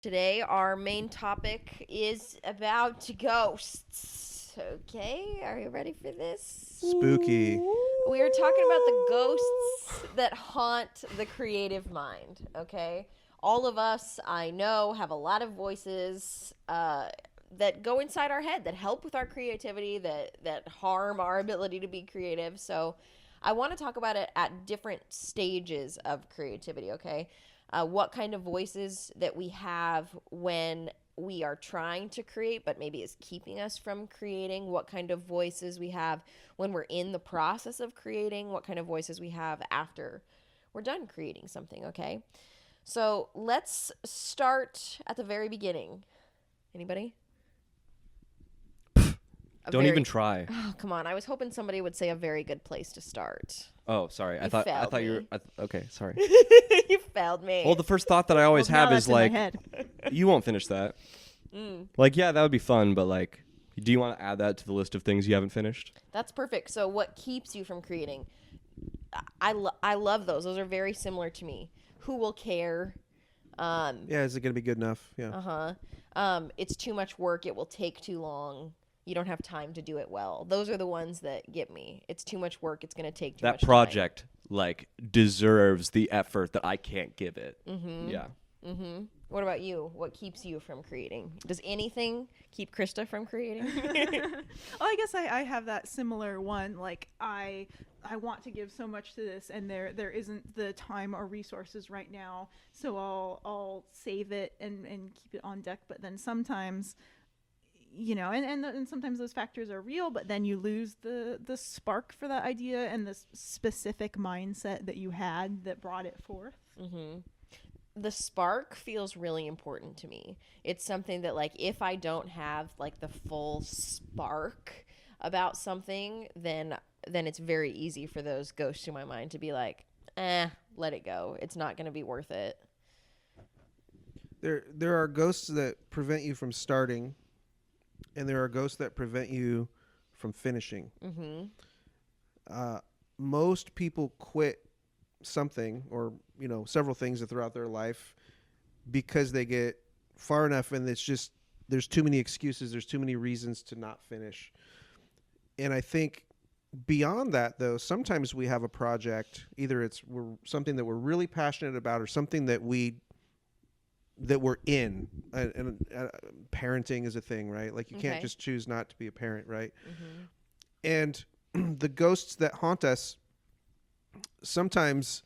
Today, our main topic is about ghosts. Okay, are you ready for this? Spooky. We are talking about the ghosts that haunt the creative mind. Okay, all of us, I know, have a lot of voices that go inside our head that help with our creativity, that harm our ability to be creative. So, I want to talk about it at different stages of creativity. Okay, what kind of voices that we have when we are trying to create, but maybe is keeping us from creating, what kind of voices we have when we're in the process of creating, what kind of voices we have after we're done creating something, okay? So let's start at the very beginning. Anybody? Don't even try. Oh, come on. I was hoping somebody would say a very good place to start. Oh, sorry. I You thought failed you were me. okay, sorry. You failed me. Well, the first thought that I always Well, now have is that's in my like head. you won't finish that. Like, yeah, that would be fun, but like do you want to add that to the list of things you haven't finished? That's perfect. So, what keeps you from creating? I love those. Those are very similar to me. Who will care? Yeah, is it going to be good enough? Yeah. It's too much work. It will take too long. You don't have time to do it well. Those are the ones that get me. It's too much work. It's going to take too That much time. project like deserves the effort that I can't give it. Yeah. What about you? What keeps you from creating? Does anything keep Krista from creating? I guess I have that similar one. Like I want to give so much to this, and there isn't the time or resources right now. So I'll save it and keep it on deck. But then sometimes, and sometimes those factors are real, but then you lose the spark for that idea and the specific mindset that you had that brought it forth. The spark feels really important to me. It's something that, like, if I don't have like the full spark about something, then it's very easy for those ghosts in my mind to be like, let it go. It's not going to be worth it. There are ghosts that prevent you from starting, and there are ghosts that prevent you from finishing. Most people quit something or several things throughout their life because they get far enough and it's just there's too many excuses, there's too many reasons to not finish. And I think beyond that, though, sometimes we have a project, either we're something that we're really passionate about or something that we're in, and parenting is a thing, right? Like you can't just choose not to be a parent, right? And the ghosts that haunt us, sometimes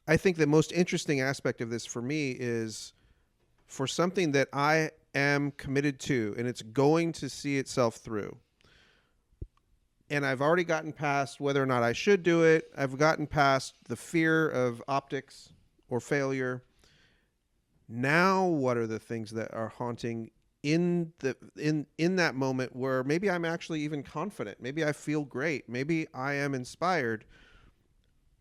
I think the most interesting aspect of this for me is for something that I am committed to and it's going to see itself through. And I've already gotten past whether or not I should do it. I've gotten past the fear of optics or failure. Now, what are the things that are haunting in that moment where maybe I'm actually even confident? Maybe I feel great. Maybe I am inspired.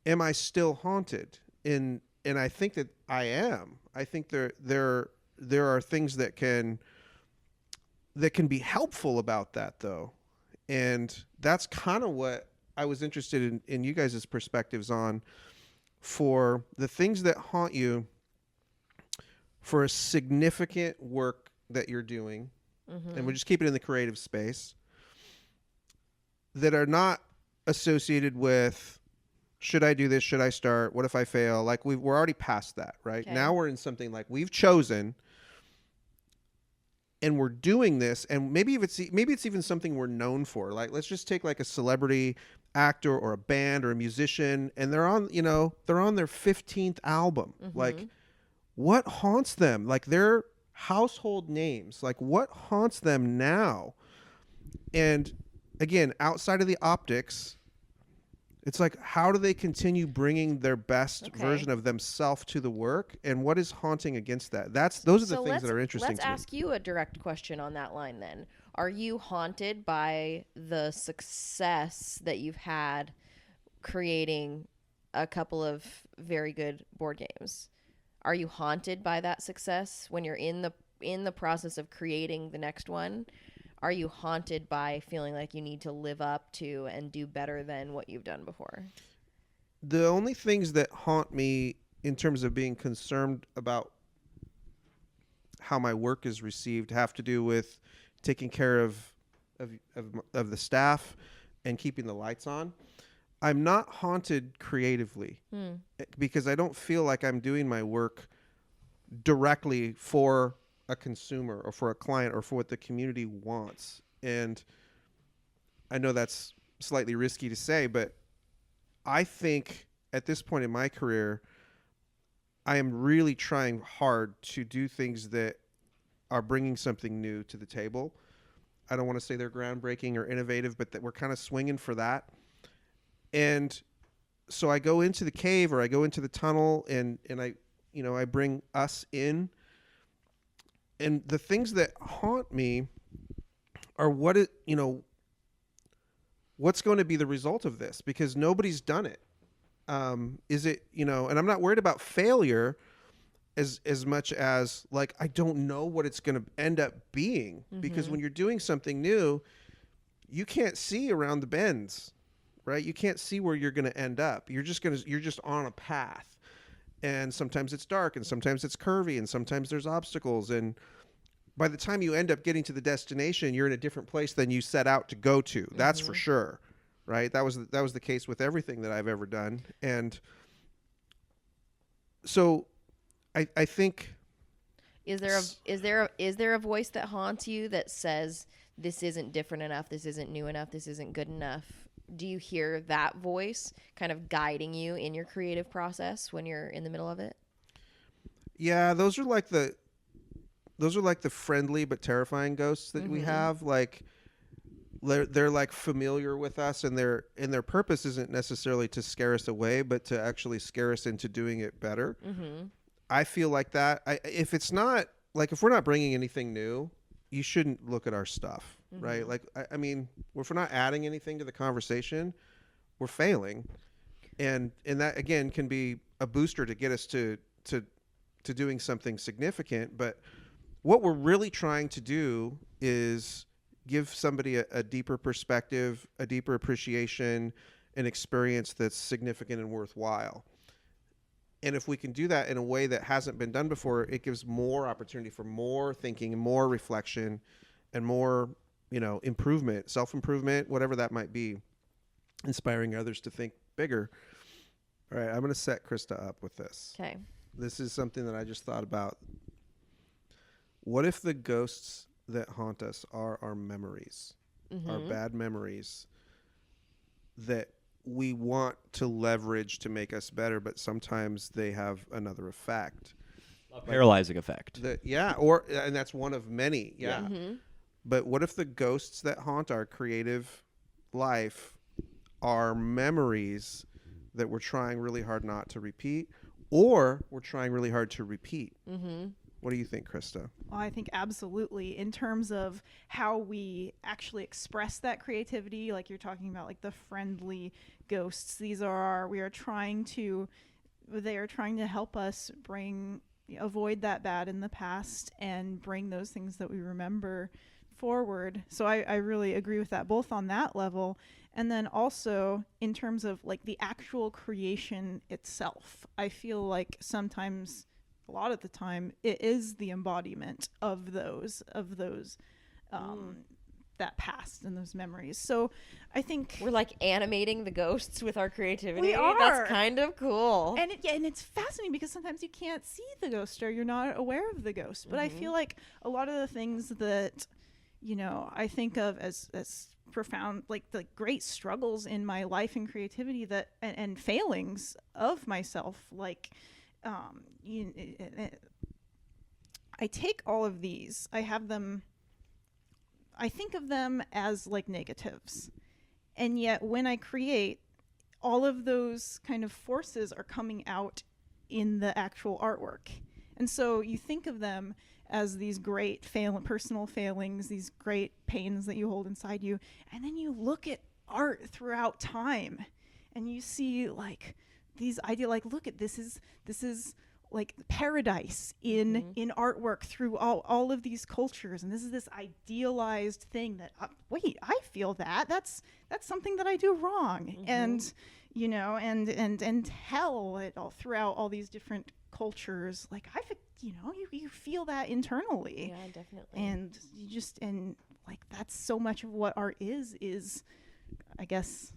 Am I still haunted? And I think that I am. I think there are things that can be helpful about that, though. And that's kind of what I was interested in you guys' perspectives on, for the things that haunt you for a significant work that you're doing, and we'll just keep it in the creative space, that are not associated with, should I do this? Should I start? What if I fail? Like we're already past that, right? Okay. Now we're in something like we've chosen and we're doing this, and maybe it's even something we're known for. Like, let's just take like a celebrity actor or a band or a musician, and they're on their 15th album. Like, what haunts them? Like, they're household names. Like, what haunts them now? And again, outside of the optics, it's like, how do they continue bringing their best version of themselves to the work, and what is haunting against that? Those are the things that are interesting to me. Let's ask you a direct question on that line then. Are you haunted by the success that you've had creating a couple of very good board games? Are you haunted by that success when you're in the process of creating the next one? Are you haunted by feeling like you need to live up to and do better than what you've done before? The only things that haunt me in terms of being concerned about how my work is received have to do with taking care of the staff and keeping the lights on. I'm not haunted creatively because I don't feel like I'm doing my work directly for a consumer or for a client or for what the community wants. And I know that's slightly risky to say, but I think at this point in my career, I am really trying hard to do things that are bringing something new to the table. I don't want to say they're groundbreaking or innovative, but that we're kind of swinging for that. And so I go into the cave or I go into the tunnel and I bring us in. And the things that haunt me are what's going to be the result of this, because nobody's done it. Is it, and I'm not worried about failure as much as like, I don't know what it's going to end up being, because when you're doing something new, you can't see around the bends, right? You can't see where you're going to end up. You're just on a path, and sometimes it's dark and sometimes it's curvy and sometimes there's obstacles. And by the time you end up getting to the destination, you're in a different place than you set out to go to. That's for sure. Right. That was the case with everything that I've ever done. And so I think, is there a voice that haunts you that says this isn't different enough, this isn't new enough, this isn't good enough? Do you hear that voice kind of guiding you in your creative process when you're in the middle of it? Yeah, those are like the friendly but terrifying ghosts that we have. Like they're like familiar with us, and their purpose isn't necessarily to scare us away, but to actually scare us into doing it better. I feel like that. If it's not like, if we're not bringing anything new, you shouldn't look at our stuff, right? Like, I mean, if we're not adding anything to the conversation, we're failing, and that again can be a booster to get us to doing something significant. But what we're really trying to do is give somebody a deeper perspective, a deeper appreciation, an experience that's significant and worthwhile. And if we can do that in a way that hasn't been done before, it gives more opportunity for more thinking and more reflection and more, improvement, self-improvement, whatever that might be, inspiring others to think bigger. All right, I'm going to set Krista up with this. Okay. This is something that I just thought about. What if the ghosts that haunt us are our memories, our bad memories that we want to leverage to make us better, but sometimes they have another effect. A paralyzing effect. And that's one of many. Yeah. But what if the ghosts that haunt our creative life are memories that we're trying really hard not to repeat, or we're trying really hard to repeat? What do you think, Krista? Well, I think absolutely, in terms of how we actually express that creativity, like you're talking about, like the friendly ghosts. They are trying to help us avoid that bad in the past and bring those things that we remember forward. So I really agree with that, both on that level, and then also in terms of like the actual creation itself. I feel like sometimes, a lot of the time, it is the embodiment of those that past and those memories. So I think we're like animating the ghosts with our creativity. We are. That's kind of cool. And it's fascinating because sometimes you can't see the ghost or you're not aware of the ghost. But I feel like a lot of the things that, I think of as profound, like the great struggles in my life and creativity that and failings of myself, like I take all of these, I think of them as like negatives, and yet when I create, all of those kind of forces are coming out in the actual artwork. And so you think of them as these great personal failings, these great pains that you hold inside you, and then you look at art throughout time and you see like these look at this is like paradise in artwork through all of these cultures, and this is this idealized thing that wait, I feel that's something that I do wrong, and and hell it all throughout all these different cultures. Like you feel that internally. Yeah, definitely. And like that's so much of what art is I guess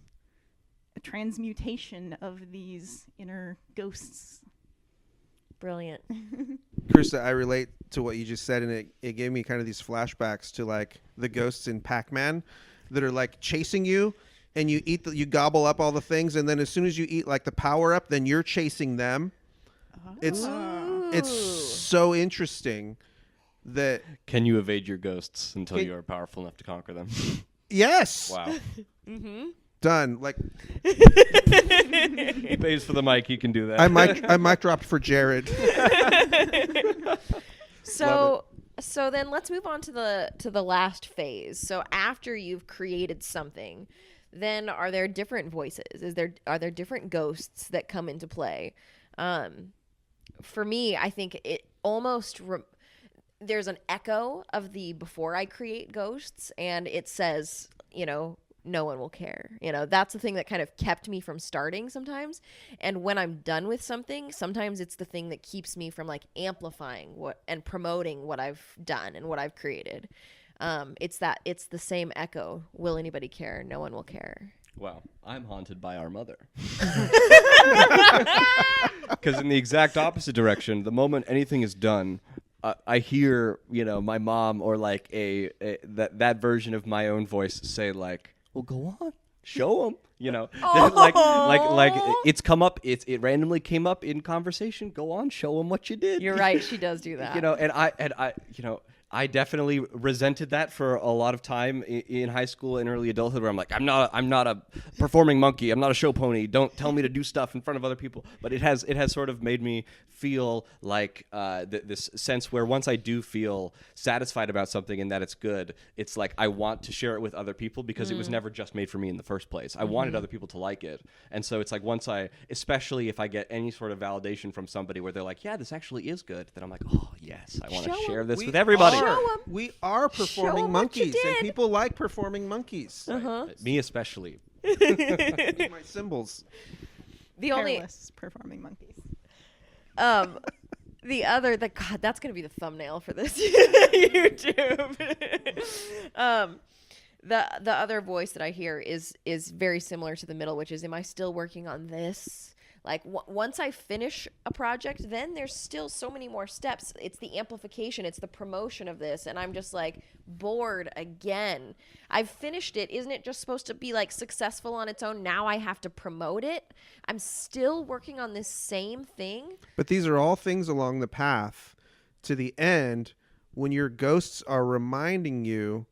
a transmutation of these inner ghosts. Brilliant. Krista, I relate to what you just said, and it gave me kind of these flashbacks to like the ghosts in Pac-Man that are like chasing you, and you you gobble up all the things, and then as soon as you eat like the power up, then you're chasing them. It's so interesting that Can you evade your ghosts until you are powerful enough to conquer them? yes, Wow. done. Like He pays for the mic. He can do that. I mic dropped for Jared. So then let's move on to the last phase. So after you've created something, then are there different voices? Are there different ghosts that come into play? For me, I think it almost there's an echo of the before I create ghosts, and it says, no one will care. That's the thing that kind of kept me from starting sometimes. And when I'm done with something, sometimes it's the thing that keeps me from like amplifying and promoting what I've done and what I've created. It's the same echo. Will anybody care? No one will care. Wow, I'm haunted by our mother. Because in the exact opposite direction, the moment anything is done, I hear, my mom or like that version of my own voice say like, "Well, go on, show them." Like it's come up. It randomly came up in conversation. Go on, show them what you did. You're right. She does do that. I definitely resented that for a lot of time in high school and early adulthood, where I'm like, I'm not a performing monkey. I'm not a show pony. Don't tell me to do stuff in front of other people. But it has sort of made me feel like this sense where once I do feel satisfied about something and that it's good, it's like I want to share it with other people because it was never just made for me in the first place. I wanted other people to like it. And so it's like especially if I get any sort of validation from somebody where they're like, yeah, this actually is good, then I'm like, oh, yes, I want to share this with everybody. We are performing monkeys, and people like performing monkeys. Me especially. My symbols. The only Hairless performing monkeys. God, that's gonna be the thumbnail for this YouTube. The other voice that I hear is very similar to the middle, which is, am I still working on this? Like once I finish a project, then there's still so many more steps. It's the amplification, it's the promotion of this, and I'm just like bored again. I've finished it. Isn't it just supposed to be like successful on its own? Now I have to promote it. I'm still working on this same thing. But these are all things along the path to the end when your ghosts are reminding you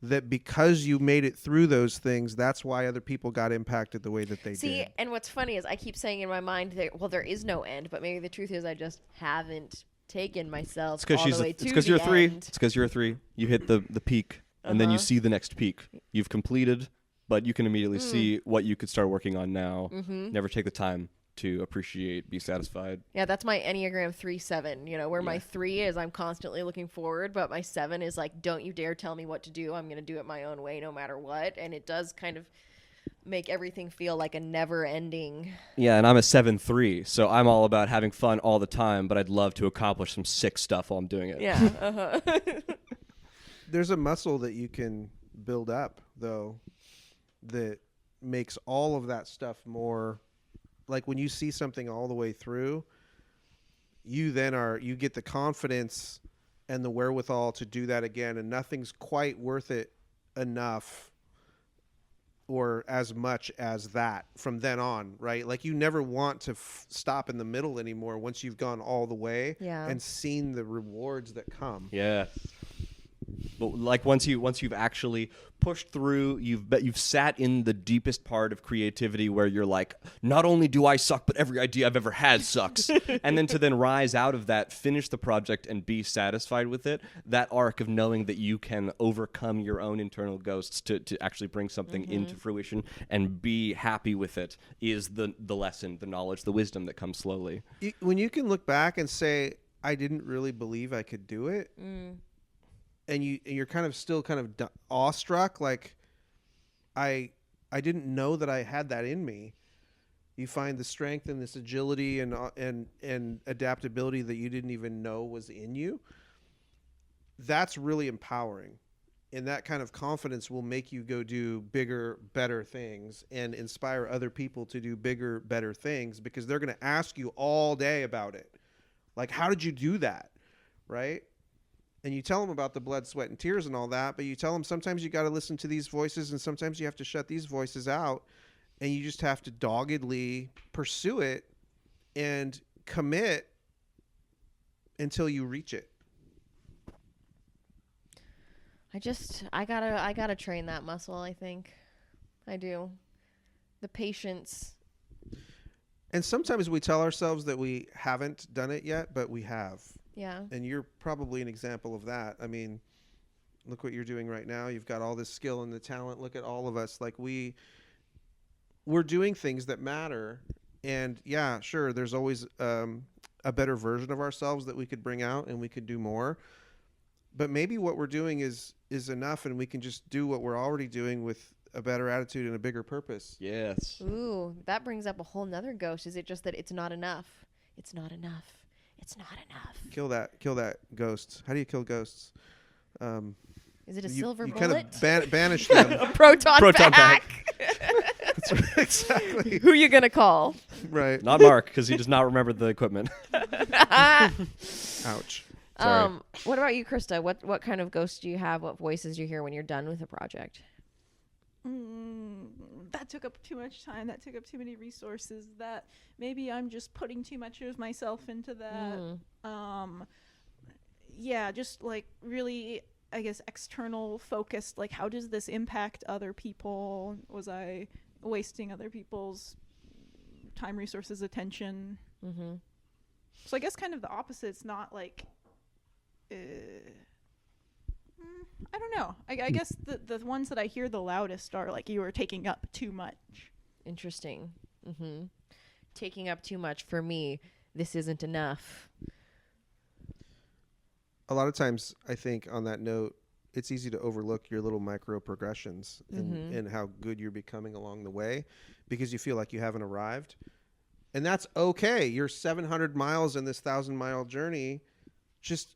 that because you made it through those things, that's why other people got impacted the way that they did. See, and what's funny is I keep saying in my mind that, well, there is no end, but maybe the truth is I just haven't taken myself all the way to the end. It's because you're a 3. It's because you're a 3. You hit the peak, and then you see the next peak. You've completed, but you can immediately see what you could start working on now. Never take the time to appreciate, be satisfied. Yeah, that's my Enneagram 3-7. Where my 3 is I'm constantly looking forward, but my 7 is like, don't you dare tell me what to do. I'm going to do it my own way no matter what. And it does kind of make everything feel like a never ending. Yeah, and I'm a 7-3, so I'm all about having fun all the time, but I'd love to accomplish some sick stuff while I'm doing it. Yeah. There's a muscle that you can build up, though, that makes all of that stuff more... Like when you see something all the way through, you get the confidence and the wherewithal to do that again, and nothing's quite worth it enough or as much as that from then on, right? Like you never want to stop in the middle anymore once you've gone all the way and seen the rewards that come. Yeah. But like once you've actually pushed through, you've sat in the deepest part of creativity where you're like, not only do I suck, but every idea I've ever had sucks. And then rise out of that, finish the project and be satisfied with it. That arc of knowing that you can overcome your own internal ghosts to actually bring something into fruition and be happy with it is the lesson, the knowledge, the wisdom that comes slowly. When you can look back and say, I didn't really believe I could do it. And you're kind of still kind of awestruck, like I didn't know that I had that in me. you find the strength and this agility and adaptability that you didn't even know was in you. That's really empowering. And that kind of confidence will make you go do bigger, better things and inspire other people to do bigger, better things, because they're going to ask you all day about it. Like, how did you do that? Right? And you tell them about the blood, sweat, and tears and all that, but you tell them sometimes you got to listen to these voices and sometimes you have to shut these voices out, and you just have to doggedly pursue it and commit until you reach it. I gotta train that muscle, I think. I do. The patience. And sometimes we tell ourselves that we haven't done it yet, but we have. Yeah. And you're probably an example of that. I mean, look what you're doing right now. You've got all this skill and the talent. Look at all of us. Like, we're doing things that matter. And yeah, sure, there's always a better version of ourselves that we could bring out and we could do more. But maybe what we're doing is enough, and we can just do what we're already doing with a better attitude and a bigger purpose. Yes. Ooh, that brings up a whole nother ghost. Is it just that it's not enough? It's not enough. It's not enough. Kill that ghost. How do you kill ghosts? Is it a silver bullet? You kind of banish them. A proton pack. That's right, exactly. Who you gonna call? Right. Not Mark, because he does not remember the equipment. Ouch. Sorry. What about you, Krista? What kind of ghosts do you have? What voices do you hear when you're done with a project? That took up too much time. That took up too many resources. That maybe I'm just putting too much of myself into that. Yeah, just like really, I guess, external focused. Like, how does this impact other people? Was I wasting other people's time, resources, attention? Mm-hmm. So I guess kind of the opposite. It's not like, I don't know. I guess the ones that I hear the loudest are like, you are taking up too much. Interesting. Mm-hmm. Taking up too much for me. This isn't enough. A lot of times, I think on that note, it's easy to overlook your little micro progressions and how good you're becoming along the way, because you feel like you haven't arrived. And that's okay. You're 700 miles in this 1,000-mile journey. Just,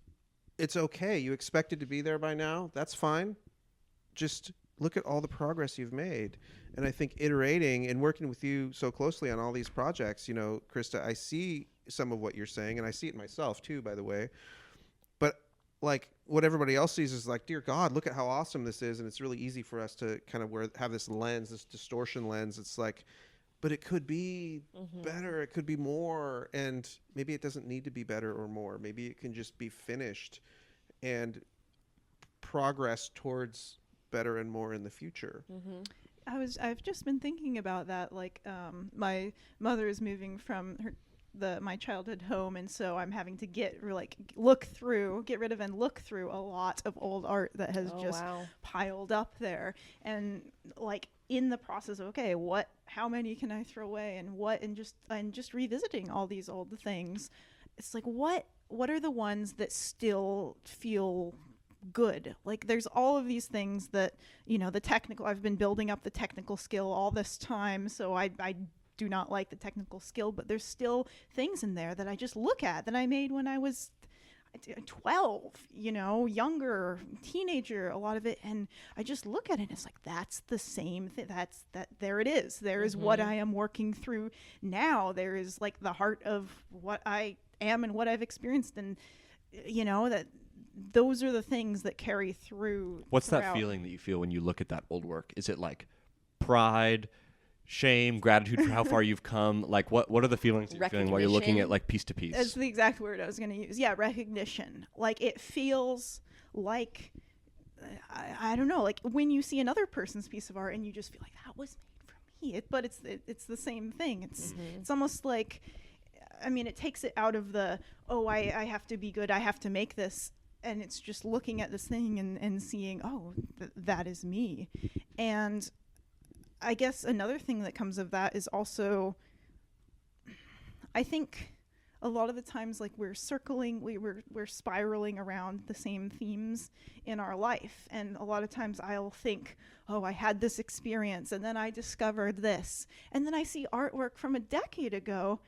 it's okay. You expected to be there by now. That's fine. Just look at all the progress you've made. And I think iterating and working with you so closely on all these projects, you know, Krista, I see some of what you're saying, and I see it myself too, by the way. But like, what everybody else sees is like, dear God, look at how awesome this is. And it's really easy for us to kind of have this lens, this distortion lens. It's like, but it could be better. It could be more. And maybe it doesn't need to be better or more. Maybe it can just be finished and progress towards better and more in the future. I've just been thinking about that. Like, my mother is moving from my childhood home, and so I'm having to get rid of and look through a lot of old art that has piled up there. And like, in the process of, okay, how many can I throw away, and just revisiting all these old things, it's like, what are the ones that still feel good? Like, there's all of these things that, you know, I've been building up the technical skill all this time, so I do not like the technical skill, but there's still things in there that I just look at that I made when I was 12, you know, younger, teenager, a lot of it, and I just look at it and it's like, that's the same thing. There it is. There is what I am working through now. There is like the heart of what I am and what I've experienced, and you know, that those are the things that carry through. What's that feeling that you feel when you look at that old work? Is it like pride, shame, gratitude for how far you've come? Like, what are the feelings that you're feeling while you're looking at like piece to piece? That's the exact word I was going to use. Yeah, recognition. Like, it feels like, I don't know, like when you see another person's piece of art and you just feel like, that was made for me. But it's the same thing. It's almost like, I mean, it takes it out of the, I have to be good, I have to make this. And it's just looking at this thing and seeing, that is me. And I guess another thing that comes of that is also, I think a lot of the times, like, we're spiraling around the same themes in our life. And a lot of times I'll think, oh, I had this experience and then I discovered this. And then I see artwork from a decade ago,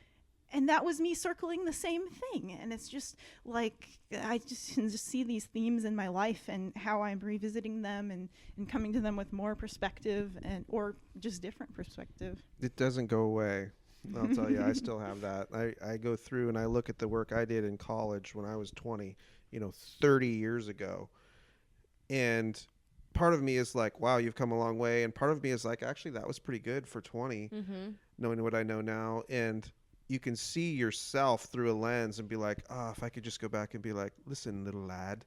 and that was me circling the same thing. And it's just like, I just can just see these themes in my life and how I'm revisiting them and coming to them with more perspective or just different perspective. It doesn't go away. I'll tell you, I still have that. I go through and I look at the work I did in college when I was 20, 30 years ago. And part of me is like, wow, you've come a long way. And part of me is like, actually, that was pretty good for 20, knowing what I know now. And you can see yourself through a lens and be like, oh, if I could just go back and be like, listen, little lad,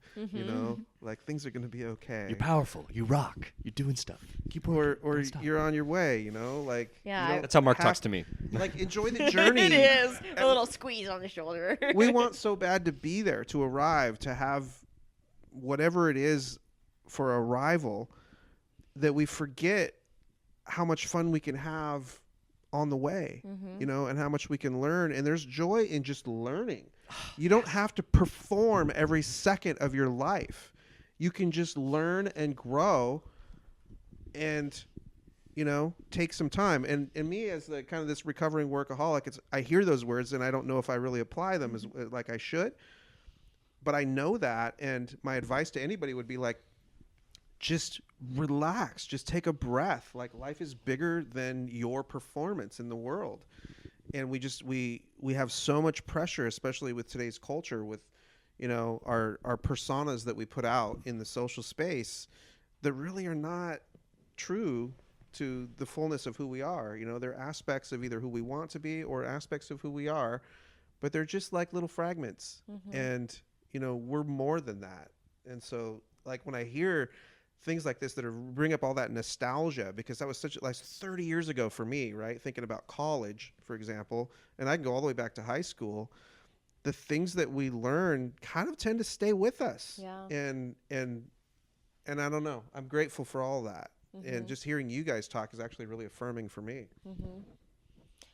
like things are going to be okay. You're powerful. You rock. You're doing stuff. Keep working. Or you're on your way, like. Yeah. That's how Mark talks to me. Like, enjoy the journey. It is. A little squeeze on the shoulder. We want so bad to be there, to arrive, to have whatever it is for arrival, that we forget how much fun we can have on the way, and how much we can learn. And there's joy in just learning. You don't have to perform every second of your life. You can just learn and grow and, take some time. And me as the kind of this recovering workaholic, I hear those words and I don't know if I really apply them as like I should, but I know that. And my advice to anybody would be like, just relax, just take a breath. Like, life is bigger than your performance in the world. And we have so much pressure, especially with today's culture, with, our personas that we put out in the social space that really are not true to the fullness of who we are. They're aspects of either who we want to be or aspects of who we are, but they're just like little fragments. And, we're more than that. And so, like, when I hear things like this that bring up all that nostalgia, because that was such like 30 years ago for me, right? Thinking about college, for example, and I can go all the way back to high school. The things that we learn kind of tend to stay with us. Yeah. And I don't know. I'm grateful for all that. And just hearing you guys talk is actually really affirming for me.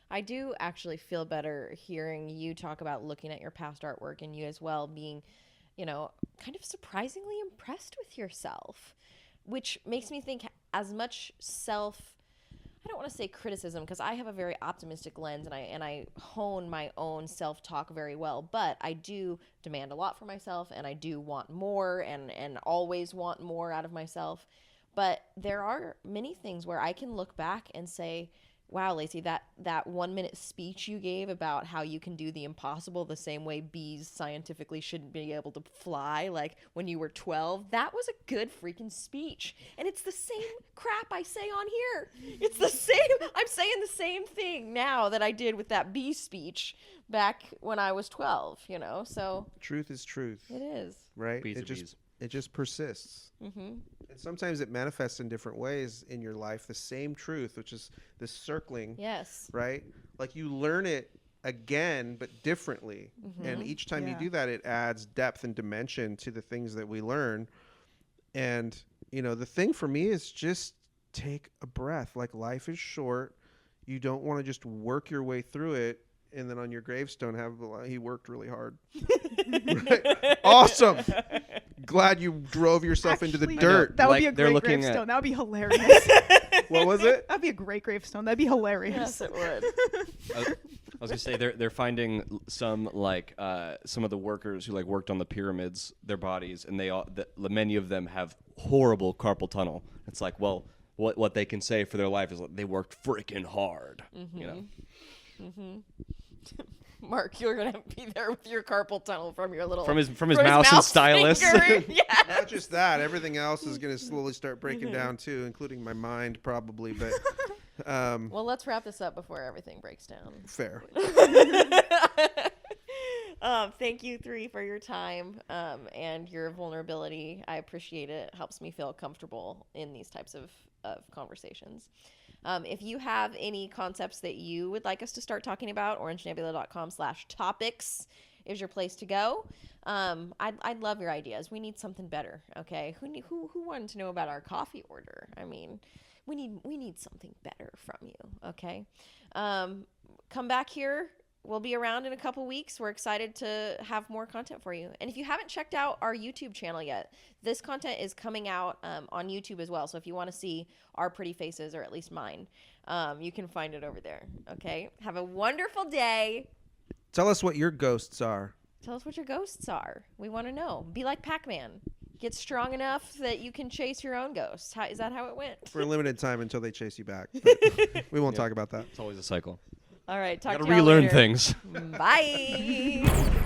I do actually feel better hearing you talk about looking at your past artwork and you as well being, kind of surprisingly impressed with yourself, which makes me think as much I don't want to say criticism, because I have a very optimistic lens and I hone my own self-talk very well, but I do demand a lot for myself and I do want more and always want more out of myself. But there are many things where I can look back and say, wow, Lacey, that 1 minute speech you gave about how you can do the impossible the same way bees scientifically shouldn't be able to fly, like when you were 12, that was a good freaking speech. And it's the same crap I say on here. It's the same. I'm saying the same thing now that I did with that bee speech back when I was 12, so. Truth is truth. It is. Right? Bees are bees. It just persists. And sometimes it manifests in different ways in your life. The same truth, which is this circling. Yes. Right? Like, you learn it again, but differently. And each time you do that, it adds depth and dimension to the things that we learn. And, the thing for me is just take a breath. Like, life is short. You don't want to just work your way through it and then on your gravestone have, he worked really hard. Right? Awesome. Glad you drove yourself into the dirt. That would be a great gravestone. That would be hilarious. What was it? That'd be a great gravestone. That'd be hilarious. Yes, it would. I was gonna say they're finding some some of the workers who worked on the pyramids, their bodies, and many of them have horrible carpal tunnel. It's like, well, what they can say for their life is they worked freaking hard. Mark, you're gonna be there with your carpal tunnel from your little from his mouse and stylus. Yes. Not just that, everything else is going to slowly start breaking down too, including my mind probably. But well, let's wrap this up before everything breaks down. Fair. Thank you three for your time and your vulnerability. I appreciate it. It helps me feel comfortable in these types of conversations. If you have any concepts that you would like us to start talking about, orangenebula.com/topics is your place to go. I'd love your ideas. We need something better. Okay. Who wanted to know about our coffee order? I mean, we need something better from you. Okay. Come back here we'll be around in a couple weeks. We're excited to have more content for you. And if you haven't checked out our YouTube channel yet, this content is coming out on YouTube as well. So if you want to see our pretty faces, or at least mine, you can find it over there. Okay? Have a wonderful day. Tell us what your ghosts are. Tell us what your ghosts are. We want to know. Be like Pac-Man. Get strong enough that you can chase your own ghosts. Is that how it went? For a limited time until they chase you back. But we won't talk about that. It's always a cycle. All right. Talk Gotta to y'all relearn later. things. Bye.